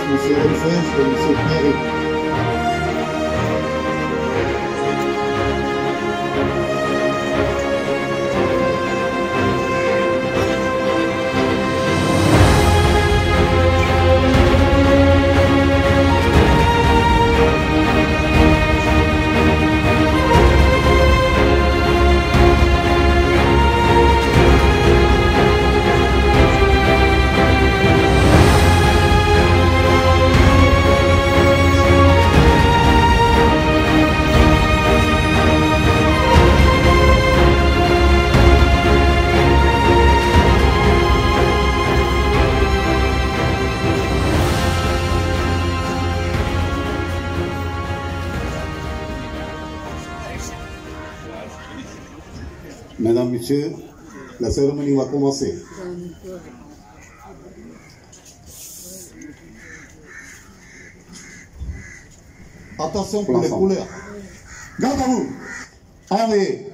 M. Renfels et M. Pierre. Mesdames, Messieurs, la cérémonie va commencer. Attention pour les couleurs. Garde à vous. Allez.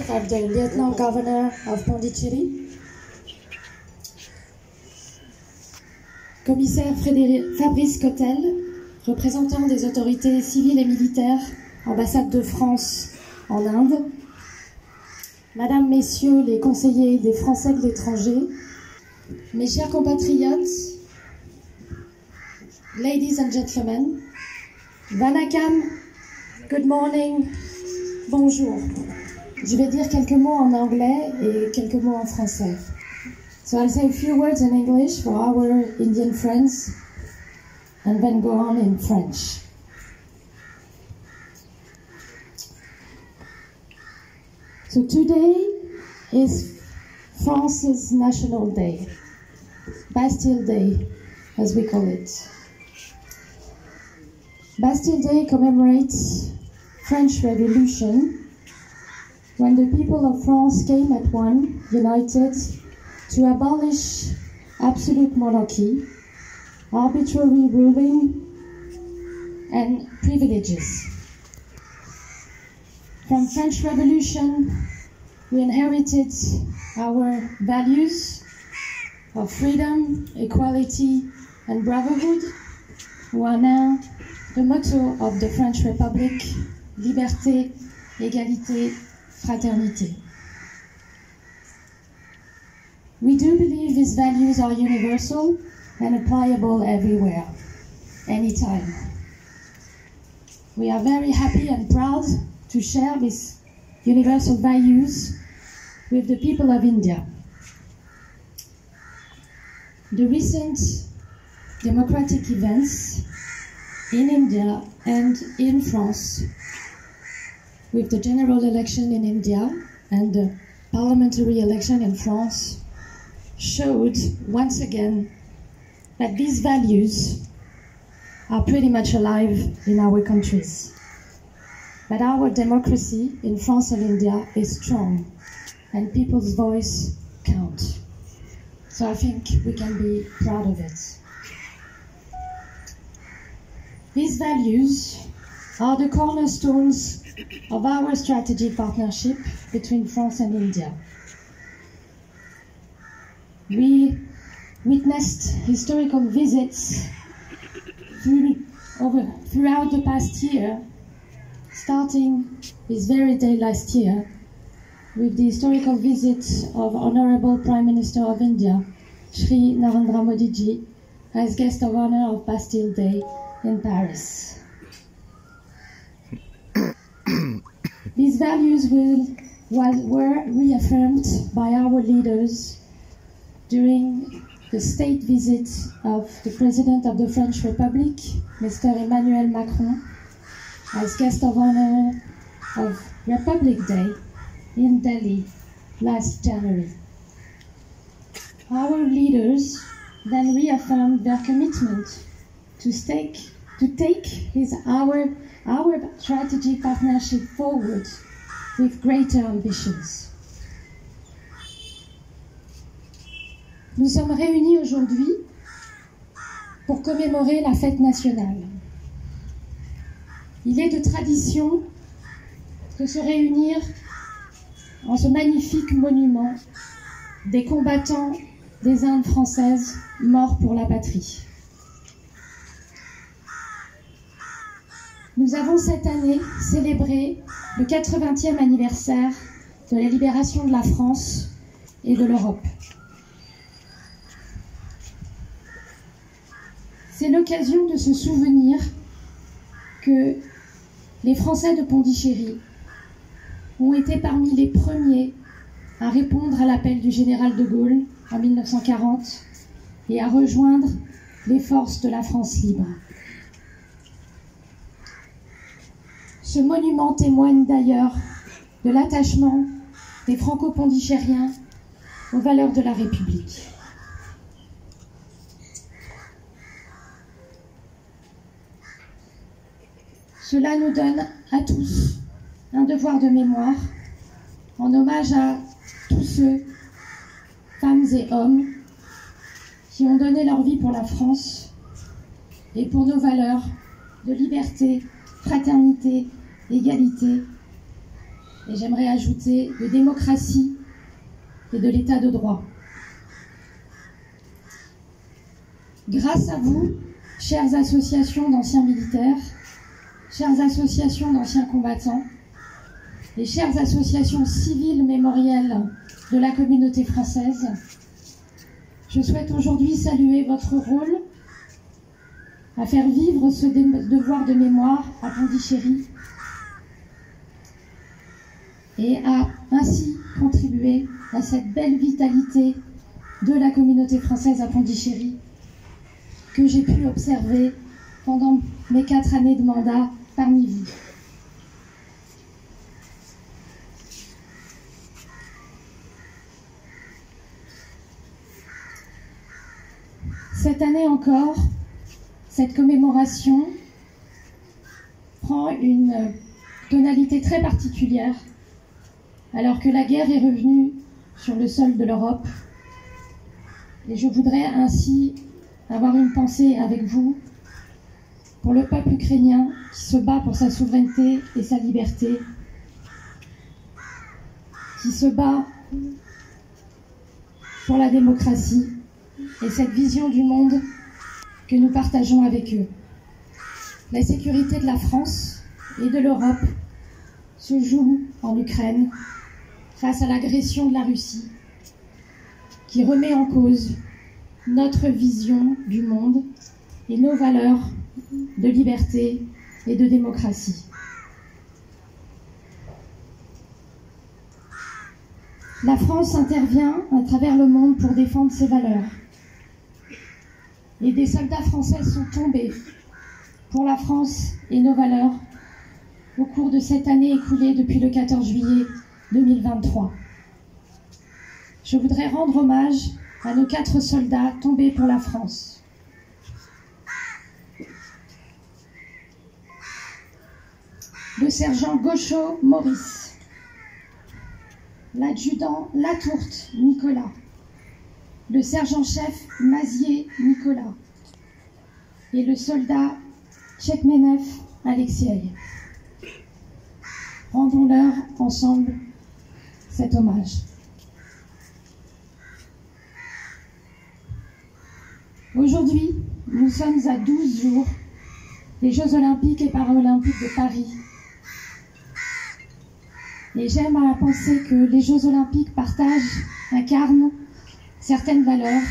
Of the Lieutenant Governor of Pondicherry, Commissaire Fabrice Cotel, représentant des autorités civiles et militaires, ambassade de France en Inde, Madame, Messieurs les conseillers des Français de l'étranger, mes chers compatriotes, Ladies and Gentlemen, Vanakkam, good morning, bonjour. Je vais dire quelques mots en anglais et quelques mots en français. So I'll say a few words in English for our Indian friends and then go on in French. So today is France's National Day, Bastille Day, as we call it. Bastille Day commemorates French Revolution, when the people of France came at one, united, to abolish absolute monarchy, arbitrary ruling, and privileges. From French Revolution, we inherited our values of freedom, equality, and brotherhood, who are now the motto of the French Republic: liberté, égalité, fraternité. We do believe these values are universal and applicable everywhere, anytime. We are very happy and proud to share these universal values with the people of India. The recent democratic events in India and in France, with the general election in India and the parliamentary election in France, showed once again that these values are pretty much alive in our countries. That our democracy in France and India is strong and people's voice counts. So I think we can be proud of it. These values are the cornerstones of our strategic partnership between France and India. We witnessed historical visits throughout the past year, starting this very day last year, with the historical visit of Honorable Prime Minister of India, Shri Narendra Modi ji, as guest of honor of Bastille Day in Paris. These values were reaffirmed by our leaders during the state visit of the President of the French Republic, Mr. Emmanuel Macron, as guest of honor of Republic Day in Delhi last January. Our leaders then reaffirmed their commitment to take our strategic partnership forward with greater ambitions. Nous sommes réunis aujourd'hui pour commémorer la fête nationale. Il est de tradition de se réunir en ce magnifique monument des combattants des Indes françaises morts pour la patrie. Nous avons cette année célébré le 80e anniversaire de la libération de la France et de l'Europe. C'est l'occasion de se souvenir que les Français de Pondichéry ont été parmi les premiers à répondre à l'appel du général de Gaulle en 1940 et à rejoindre les forces de la France libre. Ce monument témoigne d'ailleurs de l'attachement des Franco-Pondichéриens aux valeurs de la République. Cela nous donne à tous un devoir de mémoire en hommage à tous ceux, femmes et hommes, qui ont donné leur vie pour la France et pour nos valeurs de liberté, fraternité, égalité, et j'aimerais ajouter de démocratie et de l'état de droit. Grâce à vous, chères associations d'anciens militaires, chères associations d'anciens combattants, et chères associations civiles mémorielles de la communauté française, je souhaite aujourd'hui saluer votre rôle à faire vivre ce devoir de mémoire à Pondichéry et à ainsi contribuer à cette belle vitalité de la communauté française à Pondichéry que j'ai pu observer pendant mes 4 années de mandat parmi vous. Cette année encore, cette commémoration prend une tonalité très particulière alors que la guerre est revenue sur le sol de l'Europe. Et je voudrais ainsi avoir une pensée avec vous pour le peuple ukrainien qui se bat pour sa souveraineté et sa liberté, qui se bat pour la démocratie et cette vision du monde que nous partageons avec eux. La sécurité de la France et de l'Europe se joue en Ukraine face à l'agression de la Russie, qui remet en cause notre vision du monde et nos valeurs de liberté et de démocratie. La France intervient à travers le monde pour défendre ses valeurs. Et des soldats français sont tombés pour la France et nos valeurs au cours de cette année écoulée depuis le 14 juillet 2023. Je voudrais rendre hommage à nos 4 soldats tombés pour la France. Le sergent Gauchot Maurice, l'adjudant Latourte Nicolas, le sergent-chef Mazier Nicolas et le soldat Tchekmenev Alexei. Rendons-leur ensemble cet hommage. Aujourd'hui, nous sommes à 12 jours des Jeux Olympiques et Paralympiques de Paris. Et j'aime à penser que les Jeux Olympiques incarnent certaines valeurs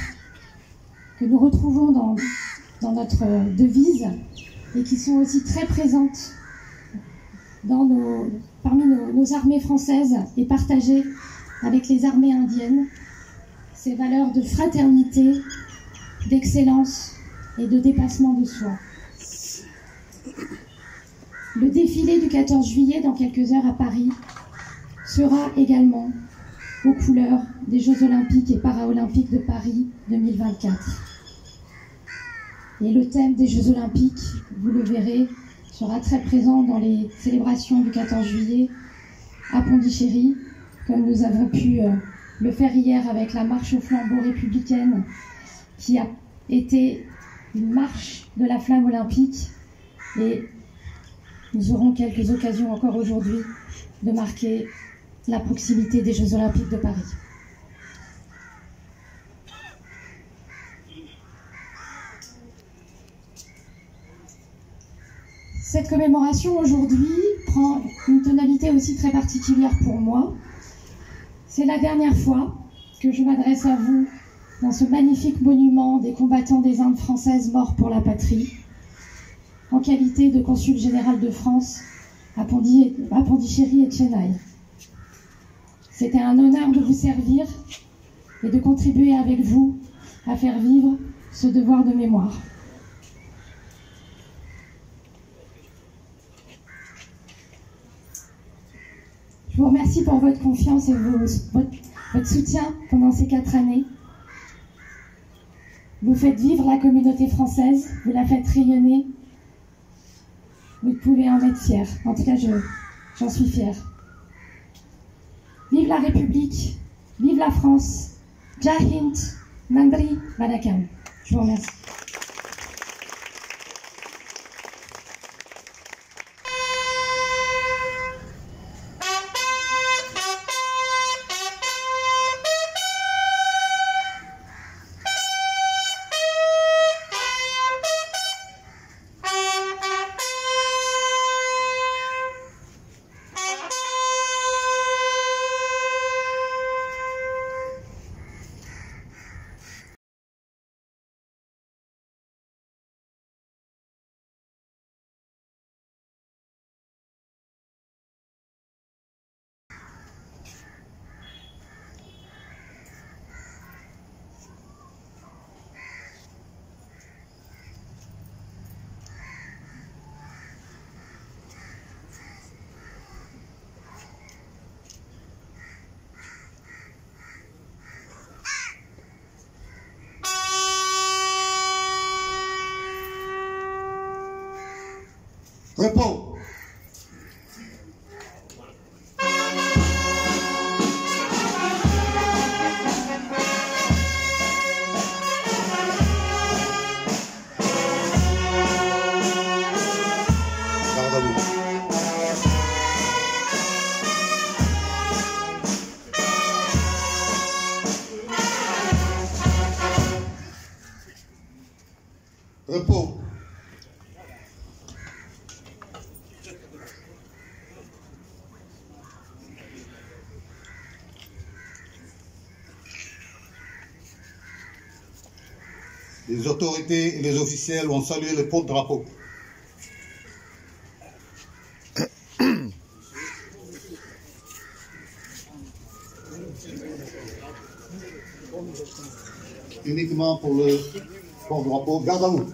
que nous retrouvons dans notre devise et qui sont aussi très présentes parmi nos armées françaises et partagées avec les armées indiennes. Ces valeurs de fraternité, d'excellence et de dépassement de soi. Le défilé du 14 juillet dans quelques heures à Paris sera également aux couleurs des Jeux Olympiques et Paralympiques de Paris 2024. Et le thème des Jeux Olympiques, vous le verrez, sera très présent dans les célébrations du 14 juillet à Pondichéry, comme nous avons pu le faire hier avec la marche au flambeau républicaine, qui a été une marche de la flamme olympique. Et nous aurons quelques occasions encore aujourd'hui de marquer la proximité des Jeux Olympiques de Paris. Cette commémoration aujourd'hui prend une tonalité aussi très particulière pour moi. C'est la dernière fois que je m'adresse à vous dans ce magnifique monument des combattants des Indes françaises morts pour la patrie, en qualité de consul général de France à Pondichéry et Chennai. C'était un honneur de vous servir et de contribuer avec vous à faire vivre ce devoir de mémoire. Je vous remercie pour votre confiance et votre soutien pendant ces 4 années. Vous faites vivre la communauté française, vous la faites rayonner. Vous pouvez en être fiers. En tout cas, j'en suis fière. Vive la République, vive la France. Jai Hind, Nandri, Vanakam. Je vous remercie. Repos. Garde à vous. Repos. Les autorités et les officiels ont salué le porte-drapeau. Uniquement pour le porte-drapeau, garde à vous.